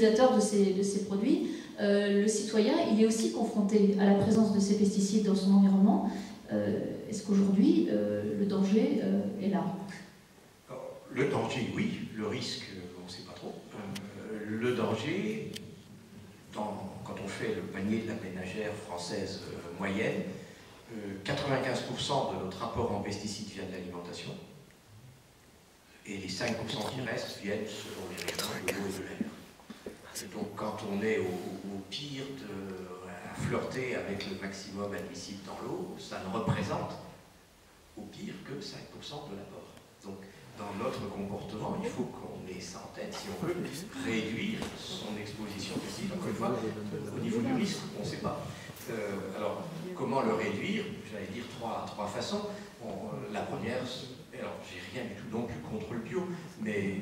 utilisateurs de ces produits, le citoyen, il est aussi confronté à la présence de ces pesticides dans son environnement. Est-ce qu'aujourd'hui, le danger est là? Le danger, oui. Le risque, on ne sait pas trop. Le danger, quand on fait le panier de la ménagère française moyenne, 95% de notre apport en pesticides vient de l'alimentation. Et les 5% qui restent viennent, selon les régions, de l'eau et de l'air. Donc quand on est au pire à flirter avec le maximum admissible dans l'eau, ça ne représente au pire que 5% de l'apport. Donc dans notre comportement, il faut qu'on ait ça en tête si on veut réduire son exposition aux pesticides. Encore une fois, au niveau du risque, on ne sait pas. Alors, comment le réduire? J'allais dire trois façons. La première, alors j'ai rien du tout non plus contre le bio, mais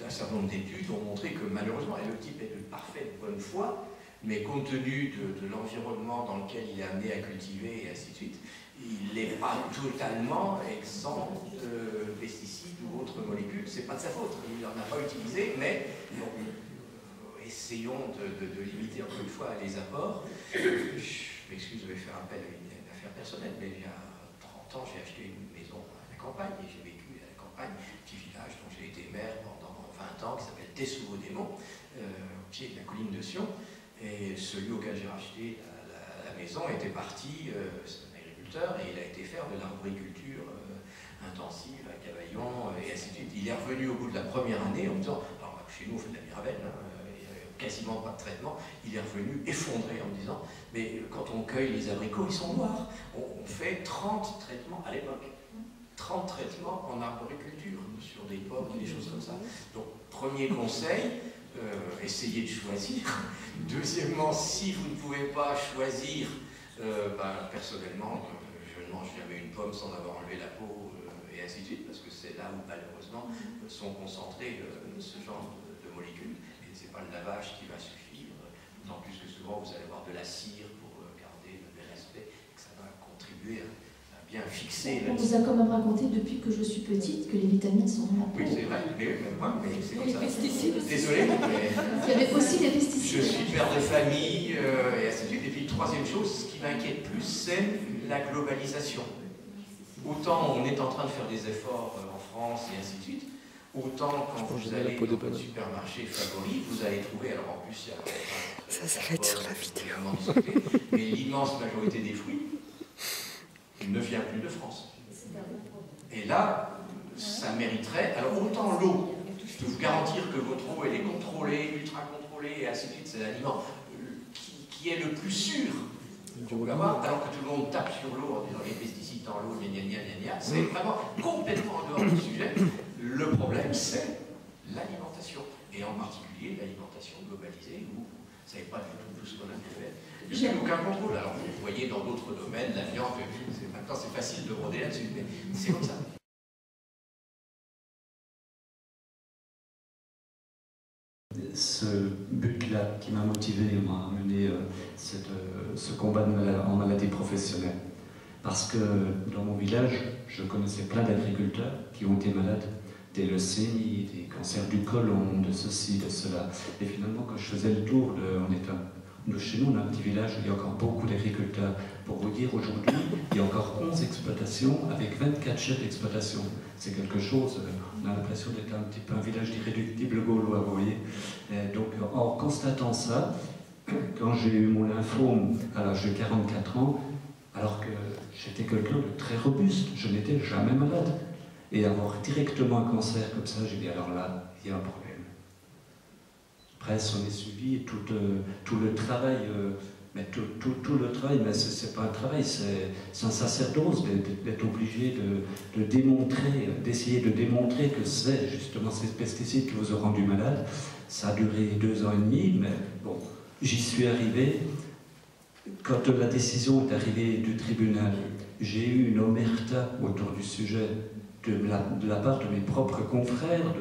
un certain nombre d'études ont montré que malheureusement, et le type est de parfaite bonne foi, mais compte tenu de l'environnement dans lequel il est amené à cultiver et ainsi de suite, il n'est pas totalement exempt de pesticides ou autres molécules. C'est pas de sa faute, il n'en a pas utilisé, mais essayons de limiter encore une fois les apports. Je m'excuse, je vais faire appel à une affaire personnelle, mais il y a 30 ans, j'ai acheté une maison à la campagne et j'ai vécu à la campagne, un petit village dont j'ai été maire pendant 20 ans, qui s'appelle Tessouveau-des-Monts, au pied de la colline de Sion. Et celui auquel j'ai racheté la maison était parti, c'est un agriculteur, et il a été faire de l'arboriculture intensive à Cavaillon, et ainsi de suite. Il est revenu au bout de la première année en me disant, alors chez nous on fait de la mirabelle, quasiment pas de traitement, il est revenu effondré en me disant, mais quand on cueille les abricots, ils sont noirs. On fait 30 traitements à l'époque. 30 traitements en arboriculture, sur des pommes, des choses comme ça. Donc, premier conseil, essayez de choisir. Deuxièmement, si vous ne pouvez pas choisir, personnellement, je ne mange jamais une pomme sans avoir enlevé la peau, et ainsi de suite, parce que c'est là où malheureusement sont concentrés ce genre de molécules. Et ce n'est pas le lavage qui va suffire, d'autant plus que souvent vous allez avoir de la cire pour garder le bel aspect, et que ça va contribuer à bien fixer. On vous a quand même raconté depuis que je suis petite que les vitamines sont dans la peau. Oui, c'est vrai, mais c'est comme ça. Pesticides. Désolé, mais il y avait aussi des pesticides. Je suis père de famille, et ainsi de suite. Et puis, troisième chose, ce qui m'inquiète plus, c'est la globalisation. Autant on est en train de faire des efforts en France, et ainsi de suite, autant quand vous allez dans votre supermarché favori, vous allez trouver, alors en plus il y a... Ça va être sur la vidéo. Mais l'immense majorité des fruits ne vient plus de France. Et là, ça mériterait... Alors autant l'eau, je peux vous garantir que votre eau, elle est contrôlée, ultra contrôlée, et ainsi de suite, c'est l'aliment qui est le plus sûr. Alors que tout le monde tape sur l'eau en disant les pesticides dans l'eau, c'est vraiment complètement en dehors du sujet. Le problème, c'est l'alimentation, et en particulier l'alimentation globalisée, où vous ne savez pas du tout ce qu'on a fait. Il n'y a aucun contrôle. Alors vous voyez dans d'autres domaines, la viande, maintenant c'est facile de broder là-dessus, mais c'est comme ça. Ce but-là qui m'a motivé, m'a amené ce combat en maladie professionnelle. Parce que dans mon village, je connaissais plein d'agriculteurs qui ont été malades, des leucémies, des cancers du côlon, de ceci, de cela. Et finalement, quand je faisais le tour, chez nous, on a un petit village où il y a encore beaucoup d'agriculteurs. Pour vous dire, aujourd'hui, il y a encore 11 exploitations avec 24 chefs d'exploitation. C'est quelque chose, on a l'impression d'être un petit peu un village d'irréductibles gaulois, vous voyez. Et donc, en constatant ça, quand j'ai eu mon lymphome à l'âge de 44 ans, alors que j'étais quelqu'un de très robuste, je n'étais jamais malade. Et avoir directement un cancer comme ça, j'ai dit, alors là, il y a un problème. Après, on est suivi, et tout le travail, tout le travail, mais c'est pas un travail, c'est un sacerdoce d'être obligé de démontrer, d'essayer de démontrer que c'est justement ces pesticides qui vous ont rendu malade. Ça a duré 2 ans et demi, mais bon, j'y suis arrivé. Quand la décision est arrivée du tribunal, j'ai eu une omerta autour du sujet de la part de mes propres confrères,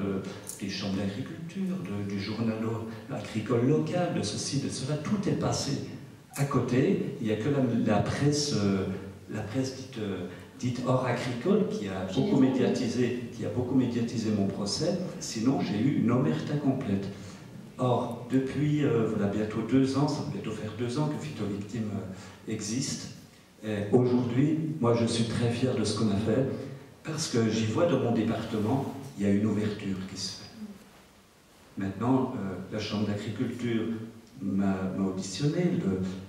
des chambres d'agriculture, du journal agricole local, de ceci, de cela, tout est passé. À côté, il n'y a que la presse dite hors agricole qui a beaucoup médiatisé mon procès, sinon j'ai eu une omerta complète. Or, depuis voilà, bientôt 2 ans, ça va bientôt faire 2 ans que Phytovictime existe. Aujourd'hui, moi je suis très fier de ce qu'on a fait, parce que j'y vois dans mon département, il y a une ouverture qui se fait. Maintenant, la Chambre d'agriculture m'a auditionné,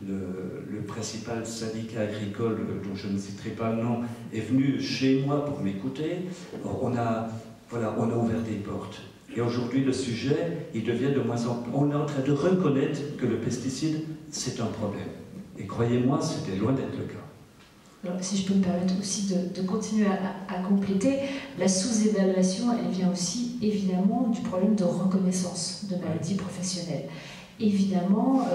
le principal syndicat agricole, dont je ne citerai pas le nom, est venu chez moi pour m'écouter. On a ouvert des portes. Et aujourd'hui, le sujet, il devient de moins en plus... On est en train de reconnaître que le pesticide, c'est un problème. Et croyez-moi, c'était loin d'être le cas. Alors, si je peux me permettre aussi de continuer à compléter, la sous-évaluation, elle vient aussi évidemment du problème de reconnaissance de maladies professionnelles. Évidemment,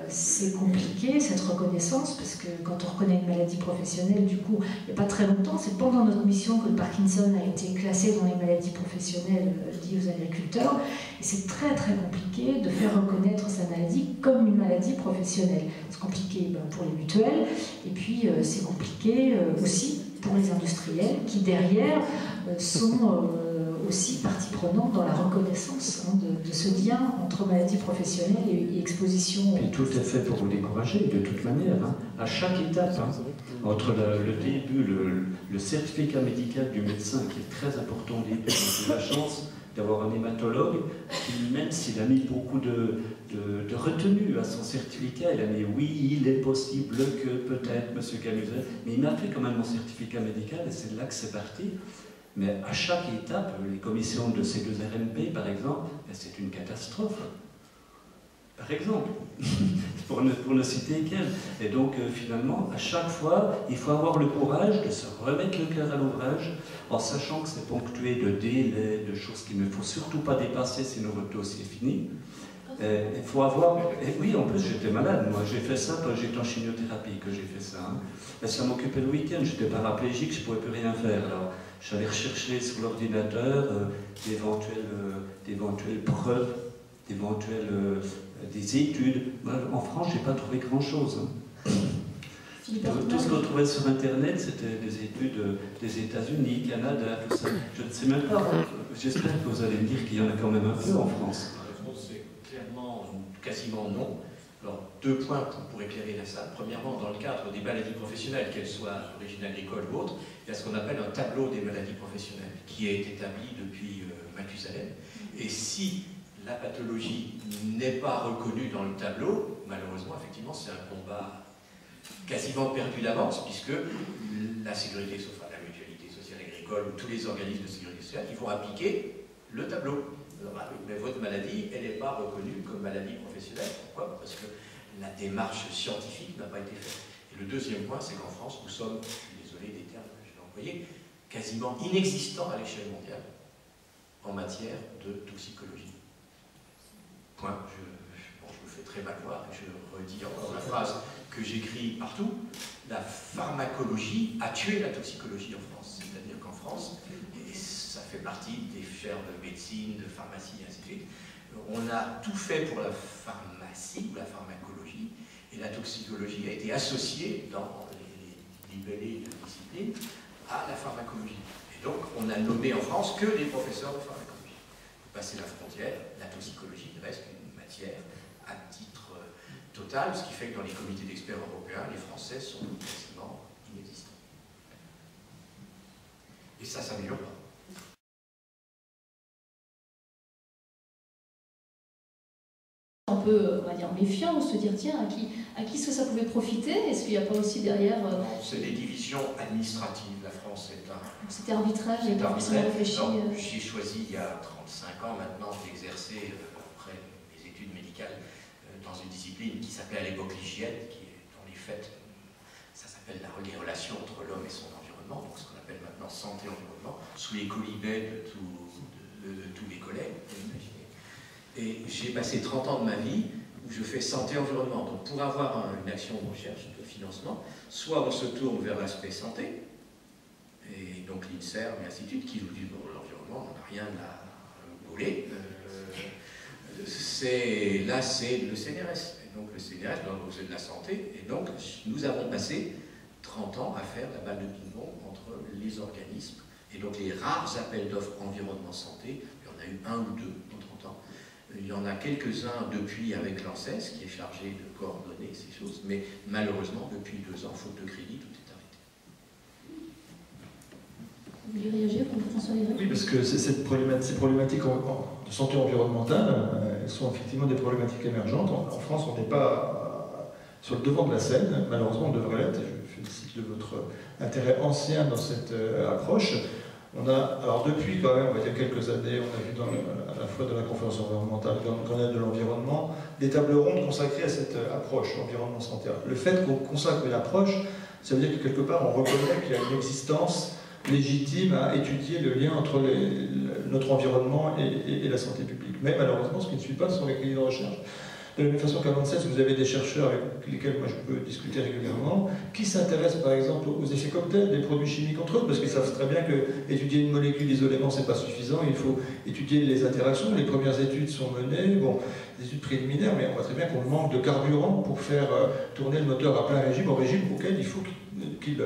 c'est compliqué cette reconnaissance, parce que quand on reconnaît une maladie professionnelle, du coup, il n'y a pas très longtemps, c'est pendant notre mission que le Parkinson a été classé dans les maladies professionnelles liées aux agriculteurs, et c'est très très compliqué de faire reconnaître sa maladie comme une maladie professionnelle. C'est compliqué pour les mutuelles, et puis c'est compliqué aussi pour les industriels qui derrière sont aussi partie prenante dans la reconnaissance de ce lien entre maladie professionnelle et exposition. Et tout est fait pour vous décourager, de toute manière, hein, à chaque étape, hein, entre le début, le certificat médical du médecin, qui est très important au début. J'ai la chance d'avoir un hématologue qui, même s'il a mis beaucoup de retenue à son certificat, il a mis oui, il est possible que peut-être, monsieur Camuset, mais il m'a fait quand même mon certificat médical et c'est là que c'est parti. Mais à chaque étape, les commissions de C2RMP, par exemple, c'est une catastrophe. Par exemple, pour ne citer qu'elle. Et donc, finalement, à chaque fois, il faut avoir le courage de se remettre le cœur à l'ouvrage, en sachant que c'est ponctué de délais, de choses qu'il ne faut surtout pas dépasser, sinon votre dossier est fini. Il faut avoir... Et oui, en plus, j'étais malade. Moi, j'ai fait ça quand j'étais en chimiothérapie, que j'ai fait ça. Hein. Et ça m'occupait le week-end. J'étais paraplégique, je ne pouvais plus rien faire. Alors, j'allais rechercher sur l'ordinateur d'éventuelles preuves, des études. Moi, en France, je n'ai pas trouvé grand-chose. Hein. Tout ce qu'on trouvait sur Internet, c'était des études des États-Unis, Canada, tout ça. Je ne sais même pas. J'espère que vous allez me dire qu'il y en a quand même un peu en France. Quasiment non. Alors, 2 points pour éclairer la salle. Premièrement, dans le cadre des maladies professionnelles, qu'elles soient d'origine agricole ou autre, il y a ce qu'on appelle un tableau des maladies professionnelles qui est établi depuis Mathusalem. Et si la pathologie n'est pas reconnue dans le tableau, malheureusement, effectivement, c'est un combat quasiment perdu d'avance, puisque la sécurité sociale, la mutualité sociale agricole ou tous les organismes de sécurité sociale, ils vont appliquer le tableau. Mais votre maladie, elle n'est pas reconnue comme maladie professionnelle. Pourquoi? Parce que la démarche scientifique n'a pas été faite. Et le deuxième point, c'est qu'en France, nous sommes, je suis désolé des termes que je vais employer, quasiment inexistants à l'échelle mondiale en matière de toxicologie. Point. Je me fais très mal voir et je redis encore la phrase que j'écris partout. La pharmacologie a tué la toxicologie en France. C'est-à-dire qu'en France, ça fait partie des chaires de médecine, de pharmacie, et ainsi de suite. On a tout fait pour la pharmacie ou la pharmacologie, et la toxicologie a été associée dans les libellés de discipline à la pharmacologie. Et donc, on a nommé en France que des professeurs de pharmacologie. Vous passez la frontière, la toxicologie reste une matière à titre total, ce qui fait que dans les comités d'experts européens, les Français sont quasiment inexistants. Et ça ne s'améliore pas. Un peu, on va dire, méfiant, ou se dire, tiens, à qui est-ce que ça pouvait profiter? Est-ce qu'il n'y a pas aussi derrière... C'est des divisions administratives. La France est un... C'était arbitrage, il n'y a pas forcément réfléchi... J'ai choisi, il y a 35 ans maintenant, d'exercer, après mes études médicales, dans une discipline qui s'appelait à l'époque l'hygiène, qui est dans les faits, ça s'appelle les relations entre l'homme et son environnement, donc ce qu'on appelle maintenant santé-environnement, sous les colibets de tous mes collègues, vous imaginez. Et j'ai passé 30 ans de ma vie où je fais santé-environnement. Donc pour avoir une action de recherche, de financement, soit on se tourne vers l'aspect santé, et donc l'INSERM et ainsi de suite, qui nous dit bon, l'environnement, on n'a rien à voler. Là, c'est le CNRS. Et donc le CNRS doit poser de la santé. Et donc nous avons passé 30 ans à faire la balle de ping-pong entre les organismes. Et donc les rares appels d'offres environnement-santé, il y en a eu 1 ou 2 en 30 ans. Il y en a quelques-uns depuis avec l'ANSES qui est chargé de coordonner ces choses, mais malheureusement, depuis 2 ans, faute de crédit, tout est arrêté. Vous voulez réagir, François Lévesque? Oui, parce que ces problématiques de santé environnementale, elles sont effectivement des problématiques émergentes. En France, on n'est pas sur le devant de la scène, malheureusement on devrait l'être, et je félicite de votre intérêt ancien dans cette approche. Alors depuis quand même, il y a quelques années, on a vu à la fois dans la conférence environnementale et dans le Grenelle de l'environnement, des tables rondes consacrées à cette approche environnement-santé. Le fait qu'on consacre une approche, ça veut dire que quelque part on reconnaît qu'il y a une existence légitime à étudier le lien entre notre environnement et la santé publique. Mais malheureusement, ce qui ne suit pas, ce sont les crédits de recherche. De la même façon qu'à l'ANSES, vous avez des chercheurs avec lesquels moi je peux discuter régulièrement, qui s'intéressent par exemple aux effets cocktails des produits chimiques entre eux, parce qu'ils savent très bien qu'étudier une molécule isolément, c'est pas suffisant, il faut étudier les interactions. Les premières études sont menées, bon, des études préliminaires, mais on voit très bien qu'on manque de carburant pour faire tourner le moteur à plein régime, au régime auquel il faut qu'il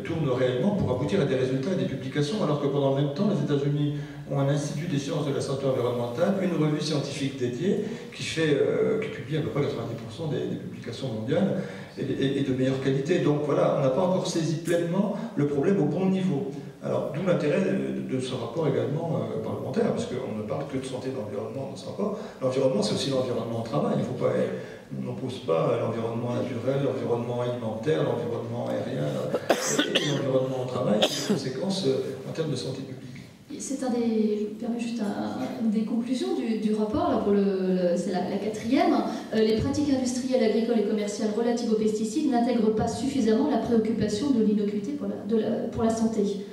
tourne réellement pour aboutir à des résultats et des publications, alors que pendant le même temps, les États-Unis ont un institut des sciences de la santé environnementale, une revue scientifique dédiée qui publie à peu près 90% des publications mondiales et de meilleure qualité. Donc voilà, on n'a pas encore saisi pleinement le problème au bon niveau. Alors d'où l'intérêt de ce rapport également parlementaire, parce qu'on ne parle que de santé et d'environnement dans ce rapport. L'environnement, c'est aussi l'environnement au travail. On n'oppose pas l'environnement naturel, l'environnement alimentaire, l'environnement aérien et l'environnement au travail, c'est des conséquences en termes de santé publique. C'est je permets juste une des conclusions du rapport, là, c'est la 4e. Les pratiques industrielles, agricoles et commerciales relatives aux pesticides n'intègrent pas suffisamment la préoccupation de l'innocuité pour la santé.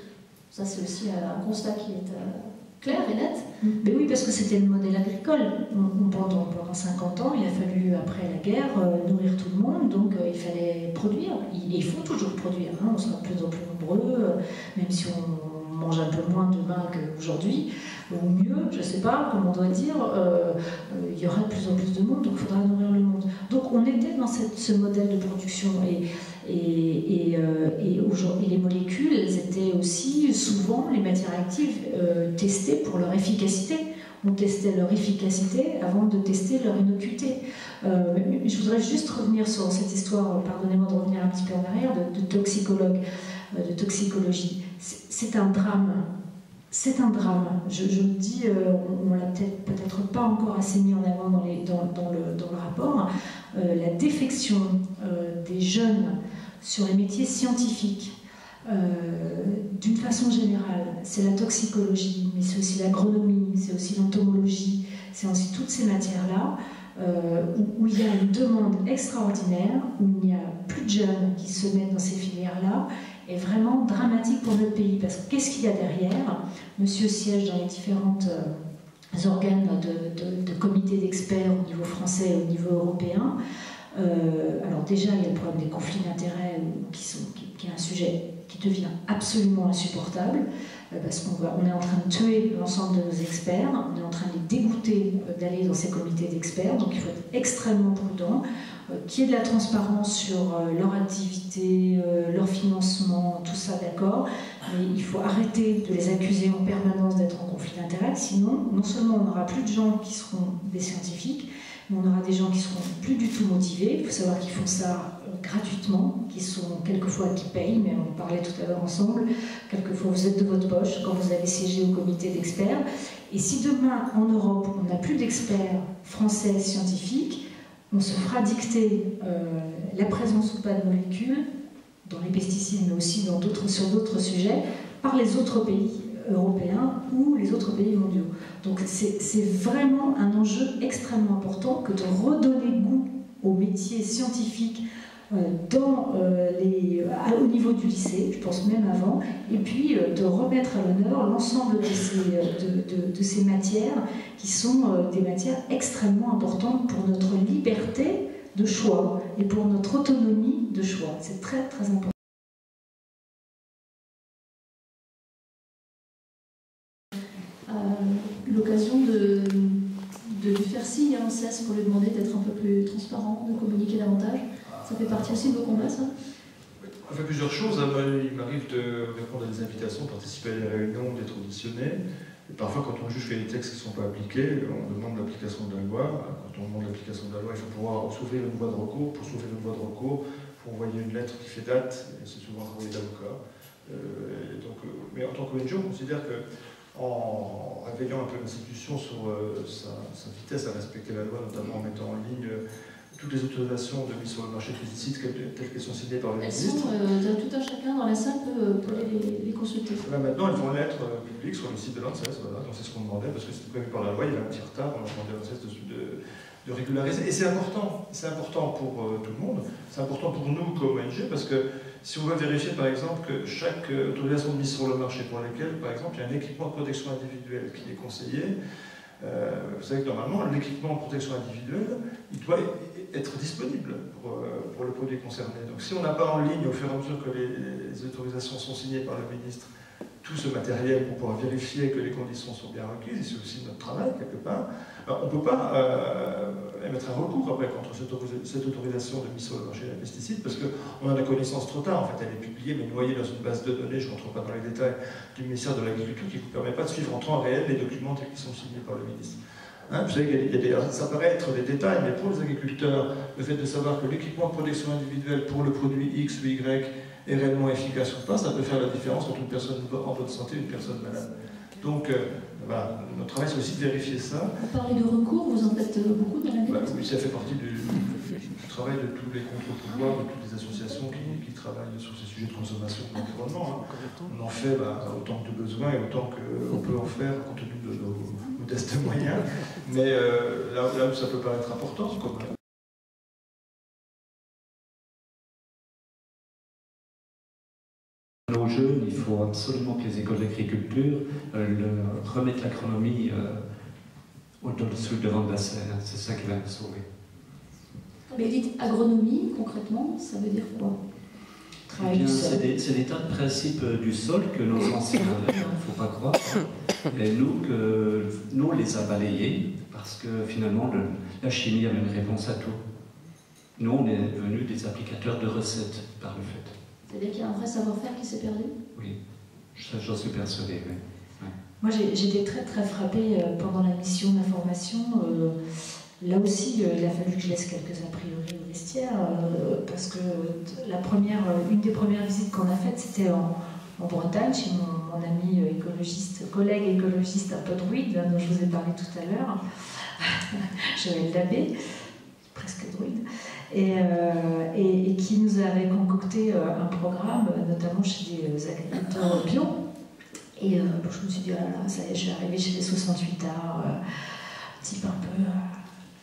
Ça, c'est aussi un constat qui est clair et net. Mais oui, parce que c'était le modèle agricole. Pendant 50 ans, il a fallu, après la guerre, nourrir tout le monde, donc il fallait produire. Il faut toujours produire, hein. On sera de plus en plus nombreux, même si on mange un peu moins demain qu'aujourd'hui, ou mieux, je ne sais pas comment on doit dire, il y aura de plus en plus de monde, donc il faudra nourrir le monde. Donc on était dans ce modèle de production, et les molécules, elles étaient aussi souvent, les matières actives, testées pour leur efficacité. On testait leur efficacité avant de tester leur innocuité. Je voudrais juste revenir sur cette histoire, pardonnez-moi de revenir un petit peu en arrière, de toxicologue, de toxicologie. C'est un drame. C'est un drame. Je le dis, on ne l'a peut-être pas encore assez mis en avant dans le rapport. La défection des jeunes sur les métiers scientifiques, d'une façon générale, c'est la toxicologie, mais c'est aussi l'agronomie, c'est aussi l'entomologie, c'est aussi toutes ces matières-là où il y a une demande extraordinaire, où il n'y a plus de jeunes qui se mettent dans ces filières-là, est vraiment dramatique pour notre pays. Parce que qu'est-ce qu'il y a derrière? Monsieur siège dans les différents organes de comités d'experts au niveau français et au niveau européen. Alors déjà, il y a le problème des conflits d'intérêts qui est un sujet qui devient absolument insupportable, parce qu'on est en train de tuer l'ensemble de nos experts, on est en train de les dégoûter d'aller dans ces comités d'experts, donc il faut être extrêmement prudent, qu'il y ait de la transparence sur leur activité, leur financement, tout ça, d'accord, mais il faut arrêter de les accuser en permanence d'être en conflit d'intérêts, sinon, non seulement on n'aura plus de gens qui seront des scientifiques, mais on aura des gens qui seront plus du tout motivés. Il faut savoir qu'ils font ça gratuitement, qui payent, mais on parlait tout à l'heure ensemble, quelquefois vous êtes de votre poche quand vous allez siéger au comité d'experts. Et si demain, en Europe, on n'a plus d'experts français scientifiques, on se fera dicter la présence ou pas de molécules, dans les pesticides, mais aussi sur d'autres sujets, par les autres pays européens ou les autres pays mondiaux. Donc c'est vraiment un enjeu extrêmement important que de redonner goût aux métiers scientifiques au niveau du lycée, je pense même avant, et puis de remettre à l'honneur l'ensemble de ces matières qui sont des matières extrêmement importantes pour notre liberté de choix et pour notre autonomie de choix. C'est très très important. L'occasion de lui faire signe à l'ANSES pour lui demander d'être un peu plus transparent, de communiquer davantage. Ça fait partie aussi de vos combats, ça? On fait plusieurs choses. Il m'arrive de répondre à des invitations, participer à des réunions, d'être auditionné. Et parfois, quand on juge qu'il y a des textes qui ne sont pas appliqués, on demande l'application de la loi. Quand on demande l'application de la loi, il faut pouvoir s'ouvrir une voie de recours. Pour s'ouvrir une voie de recours, il faut envoyer une lettre qui fait date, et c'est souvent un courrier d'avocat. Mais en tant qu'ONG, on considère qu'en réveillant un peu l'institution sur sa vitesse à respecter la loi, notamment en mettant en ligne toutes les autorisations de mise sur le marché de pesticides telles qu'elles sont signées par le ministre. Tout un chacun dans la salle peut les consulter. Là, maintenant, elles vont être publiques sur le site de l'ANSES. Voilà. Donc c'est ce qu'on demandait, parce que c'était prévu par la loi, il y avait un petit retard, on a demandé à l'ANSES de régulariser. Et c'est important pour tout le monde, c'est important pour nous comme ONG, parce que si on veut vérifier par exemple que chaque autorisation de mise sur le marché pour laquelle, par exemple, il y a un équipement de protection individuelle qui est conseillé, vous savez que normalement, l'équipement de protection individuelle, il doit être disponible pour le produit concerné. Donc si on n'a pas en ligne, au fur et à mesure que les autorisations sont signées par le ministre, tout ce matériel pour pouvoir vérifier que les conditions sont bien requises, et c'est aussi notre travail quelque part, on ne peut pas émettre un recours après contre cette autorisation de mise sur le marché des pesticides, parce qu'on en a connaissance trop tard. En fait, elle est publiée, mais noyée dans une base de données, je ne rentre pas dans les détails, du ministère de l'Agriculture, qui ne vous permet pas de suivre en temps réel les documents tels qu'ils sont signés par le ministre. Hein, vous savez, ça paraît être des détails, mais pour les agriculteurs, le fait de savoir que l'équipement de protection individuelle pour le produit X ou Y est réellement efficace ou pas, ça peut faire la différence entre une personne en bonne santé et une personne malade. Donc, voilà, notre travail, c'est aussi de vérifier ça. Vous parlez de recours, vous en faites beaucoup dans la vie? Oui, ça fait partie du travail de tous les contre-pouvoirs, de toutes les associations qui travaillent sur ces sujets de consommation de l'environnement. Hein. On en fait autant que de besoin et autant qu'on peut en faire compte tenu de nos modestes moyens. Mais là où ça peut paraître important, comme nos jeunes, il faut absolument que les écoles d'agriculture remettent l'agronomie au-dessus devant de la scène. C'est ça qui va nous sauver. Mais dites agronomie, concrètement, ça veut dire quoi? C'est des tas de principes du sol que nos anciens, il ne faut pas croire, et nous, on les a balayés parce que finalement, la chimie avait une réponse à tout. Nous, on est devenus des applicateurs de recettes par le fait. C'est-à-dire qu'il y a un vrai savoir-faire qui s'est perdu? Oui, j'en suis persuadé, oui. Ouais. Moi, j'étais très très frappée pendant la mission d'information. Là aussi, il a fallu que je laisse quelques a priori au vestiaire, parce que une des premières visites qu'on a faites, c'était en Bretagne, chez mon ami écologiste, collègue écologiste un peu druide, dont je vous ai parlé tout à l'heure, Joël Labbé, presque druide, et qui nous avait concocté un programme, notamment chez des agriculteurs bio. Et je me suis dit, oh là là, ça y est, je suis arrivée chez les 68 arts, type un peu...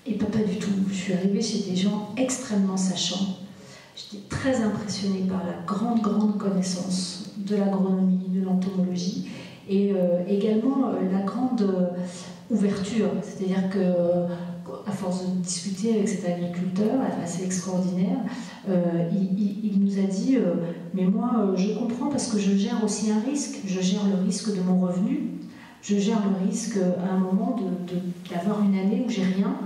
Et pas du tout. Je suis arrivée chez des gens extrêmement sachants. J'étais très impressionnée par la grande connaissance de l'agronomie, de l'entomologie, et également la grande ouverture. C'est-à-dire que, à force de discuter avec cet agriculteur assez extraordinaire, il nous a dit mais moi, je comprends parce que je gère aussi un risque. Je gère le risque de mon revenu. Je gère le risque à un moment d'avoir une année où j'ai rien.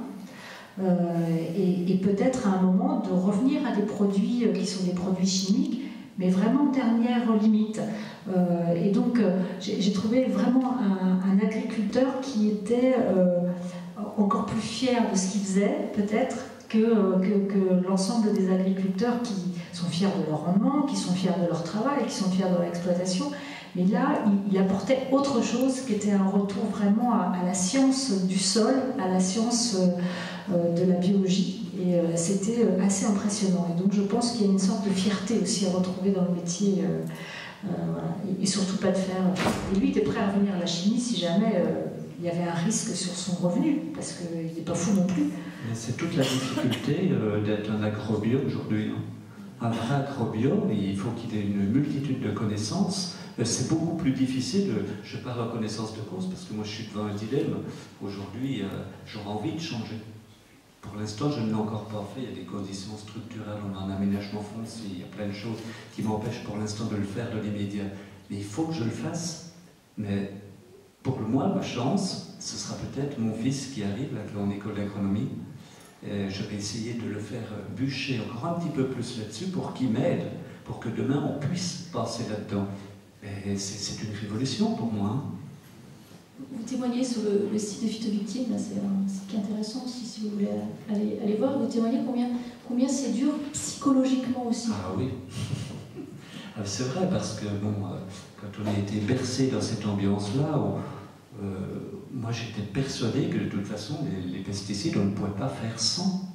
Et peut-être à un moment de revenir à des produits qui sont des produits chimiques, mais vraiment dernière limite. Et donc j'ai trouvé vraiment un agriculteur qui était encore plus fier de ce qu'il faisait, peut-être, que l'ensemble des agriculteurs qui sont fiers de leur rendement, qui sont fiers de leur travail, qui sont fiers de leur exploitation. Mais là, il apportait autre chose qui était un retour vraiment à la science du sol, à la science de la biologie. Et c'était assez impressionnant. Et donc je pense qu'il y a une sorte de fierté aussi à retrouver dans le métier. Voilà. Et surtout pas de faire... Et lui était prêt à revenir à la chimie si jamais il y avait un risque sur son revenu, parce qu'il n'est pas fou non plus. Mais c'est toute la difficulté d'être un agrobio aujourd'hui. Hein. Un vrai agrobio, il faut qu'il ait une multitude de connaissances. C'est beaucoup plus difficile, je parle en connaissance de cause, parce que moi je suis devant un dilemme. Aujourd'hui, j'aurais envie de changer. Pour l'instant, je ne l'ai encore pas fait. Il y a des conditions structurelles, on a un aménagement foncier, il y a plein de choses qui m'empêchent pour l'instant de le faire de l'immédiat. Mais il faut que je le fasse. Mais pour moi, ma chance, ce sera peut-être mon fils qui arrive en école d'agronomie. Je vais essayer de le faire bûcher encore un petit peu plus là-dessus pour qu'il m'aide, pour que demain on puisse passer là-dedans. C'est une révolution pour moi. Hein. Vous témoignez sur le site de Phytovictime, c'est un site qui est intéressant aussi si vous voulez aller voir. Vous témoignez combien c'est dur psychologiquement aussi. Ah oui. C'est vrai parce que bon, quand on a été bercé dans cette ambiance-là, moi j'étais persuadé que de toute façon les pesticides on ne pouvait pas faire sans.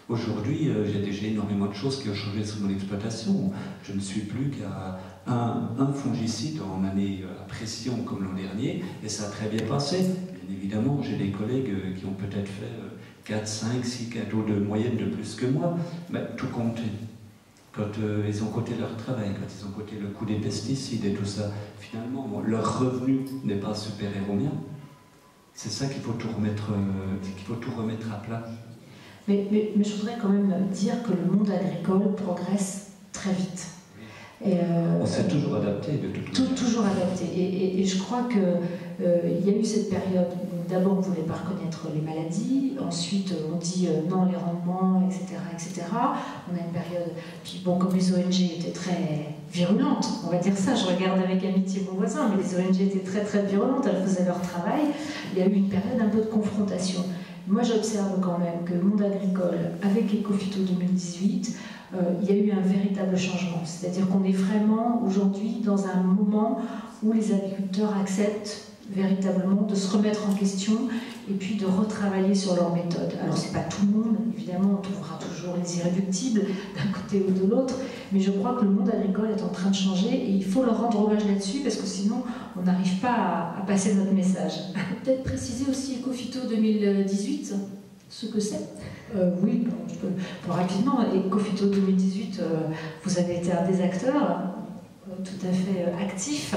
Aujourd'hui j'ai déjà énormément de choses qui ont changé sur mon exploitation. Je ne suis plus qu'à un fongicide en année à pression comme l'an dernier et ça a très bien passé. Bien évidemment j'ai des collègues qui ont peut-être fait 4, 5, 6 cadeaux de moyenne de plus que moi, mais tout compte. Quand ils ont coté leur travail, quand ils ont coté le coût des pesticides et tout ça, finalement, leur revenu n'est pas supérieur au mien. C'est ça qu'il faut tout remettre à plat. Mais je voudrais quand même dire que le monde agricole progresse très vite. Et on s'est toujours adapté de toute manière. Toujours adapté. Et je crois qu'il y a eu cette période où d'abord on ne voulait pas reconnaître les maladies, ensuite on dit non les rendements, etc., etc. On a une période, puis bon, comme les ONG étaient très virulentes, on va dire ça, je regarde avec amitié mon voisin, mais les ONG étaient très très virulentes, elles faisaient leur travail, il y a eu une période un peu de confrontation. Moi j'observe quand même que le monde agricole, avec Ecophyto 2018, il y a eu un véritable changement. C'est-à-dire qu'on est vraiment aujourd'hui dans un moment où les agriculteurs acceptent véritablement de se remettre en question et puis de retravailler sur leur méthode. Alors c'est pas tout le monde, évidemment, on trouvera toujours les irréductibles d'un côté ou de l'autre, mais je crois que le monde agricole est en train de changer et il faut leur rendre hommage là-dessus parce que sinon on n'arrive pas à passer notre message. Peut-être préciser aussi Ecophyto 2018, ce que c'est. Oui, je peux rapidement. Ecophyto 2018, vous avez été un des acteurs tout à fait actif.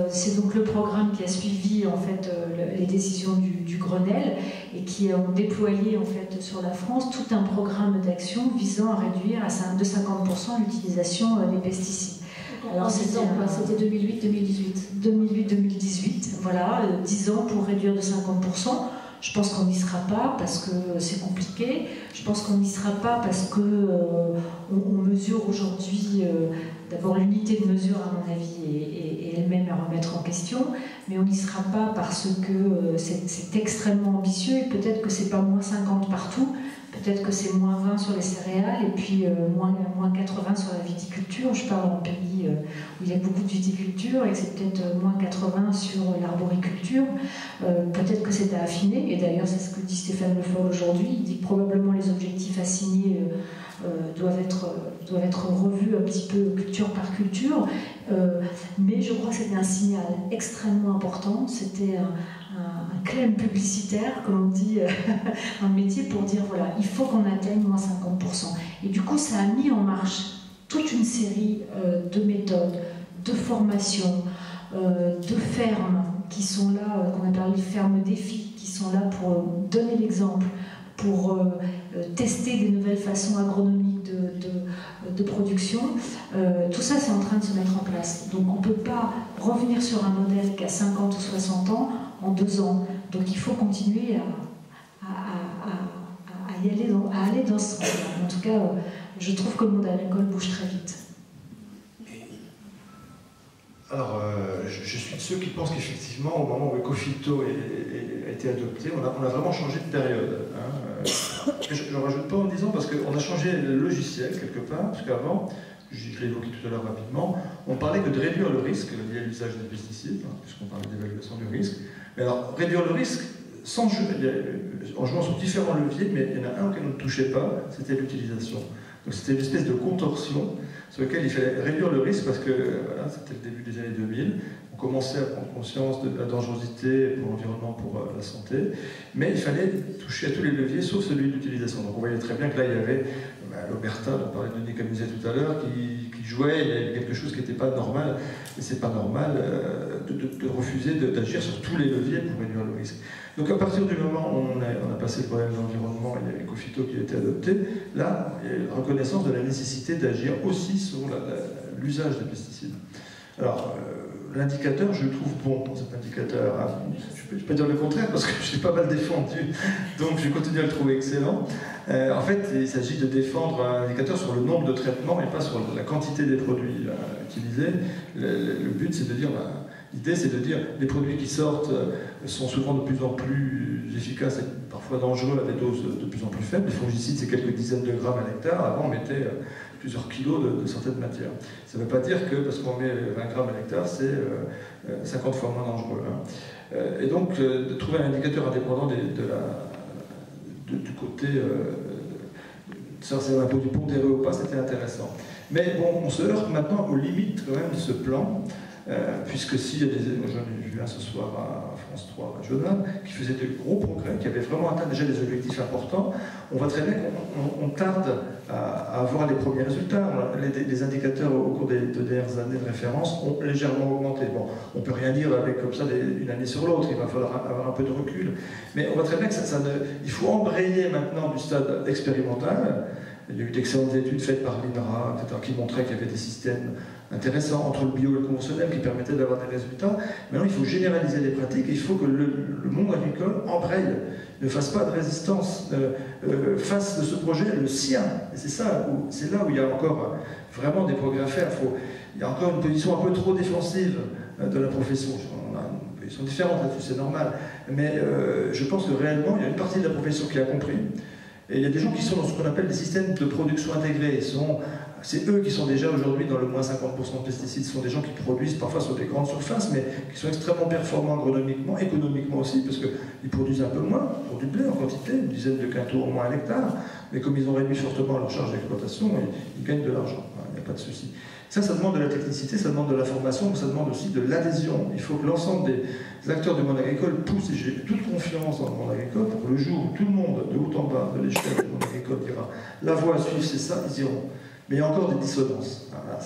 C'est donc le programme qui a suivi en fait les décisions du Grenelle et qui ont déployé en fait sur la France tout un programme d'action visant à réduire de 50% l'utilisation des pesticides. Alors c'était 2008-2018. 2008-2018, voilà, 10 ans pour réduire de 50%. Je pense qu'on n'y sera pas parce que c'est compliqué. Je pense qu'on n'y sera pas parce qu'on mesure aujourd'hui, d'abord l'unité de mesure à mon avis est elle-même à remettre en question, mais on n'y sera pas parce que c'est extrêmement ambitieux et peut-être que c'est pas moins 50 partout, peut-être que c'est moins 20 sur les céréales et puis moins 80 sur la viticulture. Je parle en pays où il y a beaucoup de viticulture et que c'est peut-être moins 80 sur l'arboriculture. Peut-être que c'est à affiner, et d'ailleurs c'est ce que dit Stéphane Le Foll aujourd'hui. Il dit que probablement les objectifs assignés doivent être revus un petit peu culture par culture, mais je crois que c'était un signal extrêmement important. C'était un claim publicitaire, comme on dit dans le métier, pour dire voilà, il faut qu'on atteigne moins 50%. Et du coup, ça a mis en marche toute une série de méthodes, de formations, de fermes qui sont là, qu'on appelle les fermes défis, qui sont là pour donner l'exemple, pour tester des nouvelles façons agronomiques de production. Tout ça, c'est en train de se mettre en place. Donc on ne peut pas revenir sur un modèle qui a 50 ou 60 ans en 2 ans. Donc il faut continuer à aller dans ce sens. En tout cas, je trouve que le monde agricole bouge très vite. Alors, je suis de ceux qui pensent qu'effectivement, au moment où Ecophyto a été adopté, on a vraiment changé de période. Hein. Je n'en rajoute pas en disant, parce qu'on a changé le logiciel quelque part, parce qu'avant, je l'ai évoqué tout à l'heure rapidement, on parlait que de réduire le risque lié à l'usage des pesticides, hein, puisqu'on parlait d'évaluation du risque. Mais alors, réduire le risque, en jouant sur différents leviers, mais il y en a un auquel on ne touchait pas, c'était l'utilisation. Donc c'était une espèce de contorsion sur laquelle il fallait réduire le risque parce que voilà, c'était le début des années 2000. On commençait à prendre conscience de la dangerosité pour l'environnement, pour la santé, mais il fallait toucher à tous les leviers sauf celui de l'utilisation. Donc on voyait très bien que là il y avait l'Omerta, dont parlait Denis Camuset tout à l'heure, qui jouait, il y avait quelque chose qui n'était pas normal, et c'est pas normal de refuser d'agir sur tous les leviers pour réduire le risque. Donc à partir du moment où on a passé le problème de l'environnement, il y a Ecophyto qui a été adopté, là, il y a une reconnaissance de la nécessité d'agir aussi sur l'usage des pesticides. Alors, l'indicateur, je le trouve bon, cet indicateur. Je ne peux pas dire le contraire parce que je l'ai pas mal défendu, donc je continue à le trouver excellent. En fait, il s'agit de défendre un indicateur sur le nombre de traitements et pas sur la quantité des produits utilisés. Le but, c'est de dire, L'idée, c'est de dire les produits qui sortent sont souvent de plus en plus efficaces et parfois dangereux à des doses de plus en plus faibles. Les fongicides, c'est quelques dizaines de grammes à l'hectare. Avant, on mettait plusieurs kilos de certaines matières. Ça ne veut pas dire que parce qu'on met 20 grammes à l'hectare, c'est 50 fois moins dangereux. Hein. Et donc, de trouver un indicateur indépendant du côté ça, c'est un produit pondéré ou pas, c'était intéressant. Mais bon, on se heurte maintenant aux limites quand même de ce plan. Puisque s'il y a j'en ai vu un ce soir à France 3 régional, qui faisait de gros progrès, qui avait vraiment atteint déjà des objectifs importants, on voit très bien qu'on tarde à avoir les premiers résultats. Les indicateurs au cours des 2 dernières années de référence ont légèrement augmenté. Bon, on ne peut rien dire avec comme ça d'une année sur l'autre, il va falloir avoir un peu de recul. Mais on voit très bien que il faut embrayer maintenant du stade expérimental. Il y a eu d'excellentes études faites par l'INRA, etc., qui montraient qu'il y avait des systèmes intéressants entre le bio et le conventionnel qui permettaient d'avoir des résultats. Maintenant, il faut généraliser les pratiques et il faut que le monde agricole embraye, ne fasse pas de résistance, fasse de ce projet le sien. Et c'est là où il y a encore vraiment des progrès à faire. Il y a encore une position un peu trop défensive de la profession. On a une position différente là-dessus, c'est normal. Mais je pense que réellement, il y a une partie de la profession qui a compris. Et il y a des gens qui sont dans ce qu'on appelle des systèmes de production intégrés. C'est eux qui sont déjà aujourd'hui dans le moins 50% de pesticides. Ce sont des gens qui produisent parfois sur des grandes surfaces, mais qui sont extrêmement performants agronomiquement, économiquement aussi, parce qu'ils produisent un peu moins pour du blé en quantité, une dizaine de quintaux au moins à l'hectare. Mais comme ils ont réduit fortement leur charge d'exploitation, ils gagnent de l'argent. Il n'y a pas de souci. Ça demande de la technicité, ça demande de la formation, mais ça demande aussi de l'adhésion. Il faut que l'ensemble des acteurs du monde agricole poussent, et j'ai toute confiance dans le monde agricole, pour que le jour où tout le monde, de haut en bas, de l'échelle du monde agricole, dira la voie à suivre, c'est ça, ils iront. Mais il y a encore des dissonances. Voilà,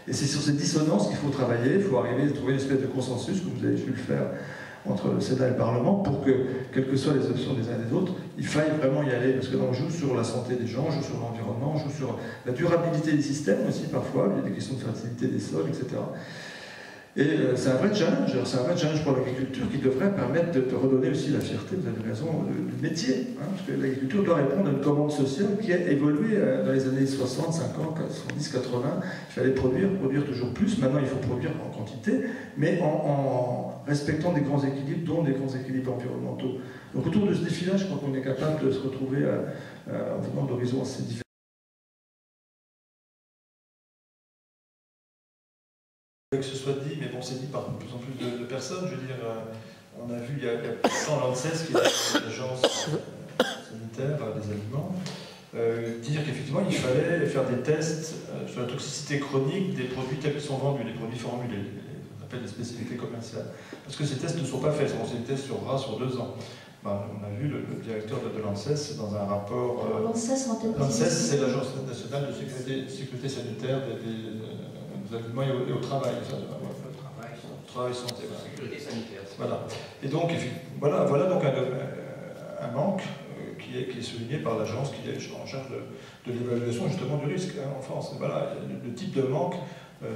et c'est sur ces dissonances qu'il faut travailler, il faut arriver à trouver une espèce de consensus, comme vous avez su le faire entre le Sénat et le Parlement, pour que, quelles que soient les options des uns et des autres, il faille vraiment y aller, parce que là, on joue sur la santé des gens, on joue sur l'environnement, on joue sur la durabilité des systèmes aussi, parfois, il y a des questions de fertilité des sols, etc. Et c'est un vrai challenge pour l'agriculture qui devrait permettre de redonner aussi la fierté, vous avez raison, du métier. Hein, parce que l'agriculture doit répondre à une commande sociale qui a évolué dans les années 60, 50, 70, 80. Il fallait produire toujours plus. Maintenant, il faut produire en quantité, mais en respectant des grands équilibres, dont des grands équilibres environnementaux. Donc autour de ce défi-là, je crois qu'on est capable de se retrouver en venant d'horizons assez différents. Que ce soit dit, mais bon, c'est dit par de plus en plus de personnes. Je veux dire, on a vu il y a pourtant l'ANSES, qui est l'agence sanitaire des aliments, dire qu'effectivement il fallait faire des tests sur la toxicité chronique des produits tels qu'ils sont vendus, les produits formulés, on appelle des spécificités commerciales. Parce que ces tests ne sont pas faits, c'est des tests sur rats sur 2 ans. On a vu le directeur de l'ANSES dans un rapport. L'ANSES, c'est l'Agence nationale de sécurité sanitaire des aliments et au travail. Travail, santé. Sécurité sanitaire. Voilà. Et donc, voilà donc un manque qui est souligné par l'agence qui est en charge de l'évaluation justement du risque en France. Et voilà le type de manque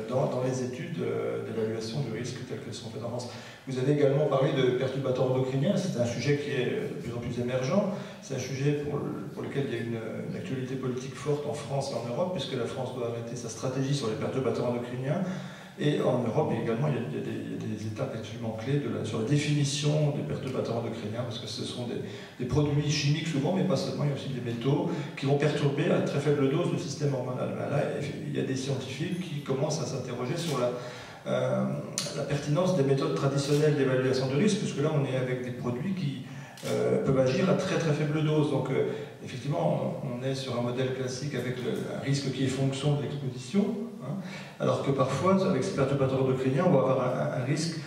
dans les études d'évaluation du risque telles qu'elles sont faites en France. Vous avez également parlé de perturbateurs endocriniens, c'est un sujet qui est de plus en plus émergent, c'est un sujet pour lequel il y a une actualité politique forte en France et en Europe, puisque la France doit arrêter sa stratégie sur les perturbateurs endocriniens. Et en Europe également, il y a des étapes absolument clés sur la définition des perturbateurs endocriniens, parce que ce sont des produits chimiques souvent, mais pas seulement, il y a aussi des métaux qui vont perturber à très faible dose le système hormonal. Ben là, il y a des scientifiques qui commencent à s'interroger sur la pertinence des méthodes traditionnelles d'évaluation de risque, puisque là, on est avec des produits qui peuvent agir à très très faible dose. Donc, effectivement, on est sur un modèle classique avec un risque qui est fonction de l'exposition. Alors que parfois, avec ces perturbateurs endocriniens, on va avoir un risque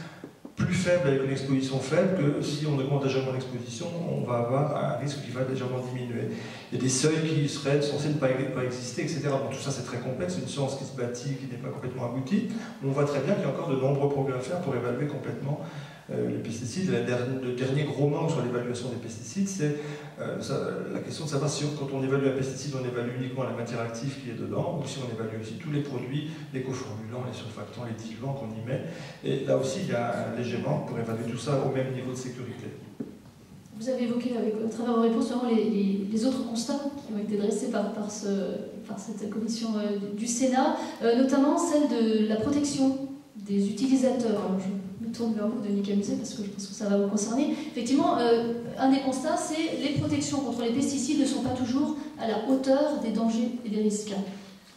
plus faible avec une exposition faible que si on augmente légèrement l'exposition, on va avoir un risque qui va légèrement diminuer. Il y a des seuils qui seraient censés ne pas exister, etc. Bon, tout ça c'est très complexe, c'est une science qui se bâtit, qui n'est pas complètement aboutie. On voit très bien qu'il y a encore de nombreux progrès à faire pour évaluer complètement les pesticides. Le dernier gros manque sur l'évaluation des pesticides, c'est la question de savoir si quand on évalue un pesticide, on évalue uniquement la matière active qui est dedans, ou si on évalue aussi tous les produits, les coformulants, les surfactants, les diluants qu'on y met. Et là aussi, il y a un léger manque pour évaluer tout ça au même niveau de sécurité. Vous avez évoqué, à travers vos réponses, les autres constats qui ont été dressés par cette commission du Sénat, notamment celle de la protection des utilisateurs. Alors, me tourne vers vous, Denis Camuset, parce que je pense que ça va vous concerner. Effectivement, un des constats, c'est les protections contre les pesticides ne sont pas toujours à la hauteur des dangers et des risques.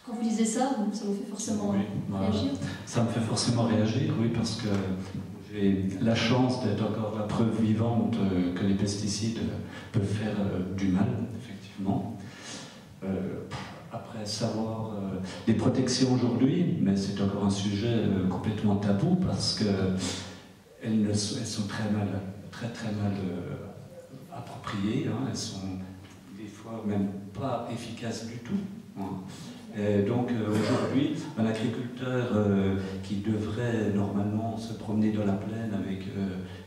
Quand vous lisez ça, ça vous fait forcément réagir? Ça me fait forcément réagir, oui, parce que j'ai la chance d'être encore la preuve vivante que les pesticides peuvent faire du mal, effectivement. Après savoir les protections aujourd'hui, mais c'est encore un sujet complètement tabou parce qu'elles sont très mal appropriées, hein, elles sont des fois même pas efficaces du tout. Hein. Et donc aujourd'hui, un agriculteur qui devrait normalement se promener dans la plaine avec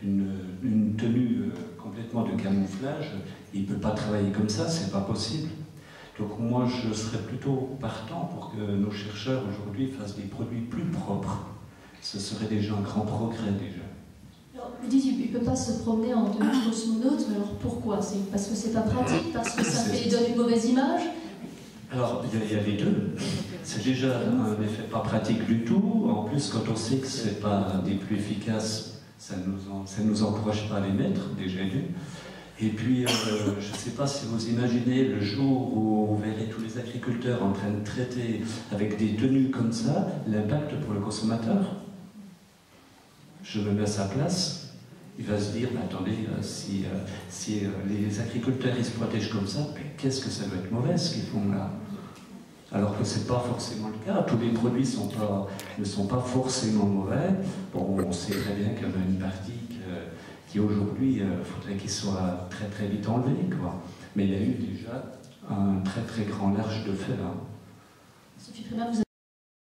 une tenue complètement de camouflage, il ne peut pas travailler comme ça, c'est pas possible. Donc moi je serais plutôt partant pour que nos chercheurs aujourd'hui fassent des produits plus propres. Ce serait déjà un grand progrès déjà. Alors, vous dites qu'il ne peut pas se promener en tenue cosmonaute, mais alors pourquoi? C'est parce que c'est pas pratique, parce que ça donne une mauvaise image? Alors, il y a les deux. C'est déjà un effet pas pratique du tout. En plus, quand on sait que ce n'est pas des plus efficaces, ça ne nous encourage pas à les mettre, déjà d'une. Et puis, je ne sais pas si vous imaginez le jour où vous verrez tous les agriculteurs en train de traiter avec des tenues comme ça, l'impact pour le consommateur. Je me mets à sa place. Il va se dire, attendez, si les agriculteurs ils se protègent comme ça, qu'est-ce que ça doit être mauvais ce qu'ils font là? Alors que ce n'est pas forcément le cas. Tous les produits ne sont pas forcément mauvais. Bon, on sait très bien qu'il y en a une partie qui aujourd'hui, faudrait qu'il soit très très vite enlevé, quoi. Mais il y a eu déjà un très très grand large de fait là. Sophie Primas, vous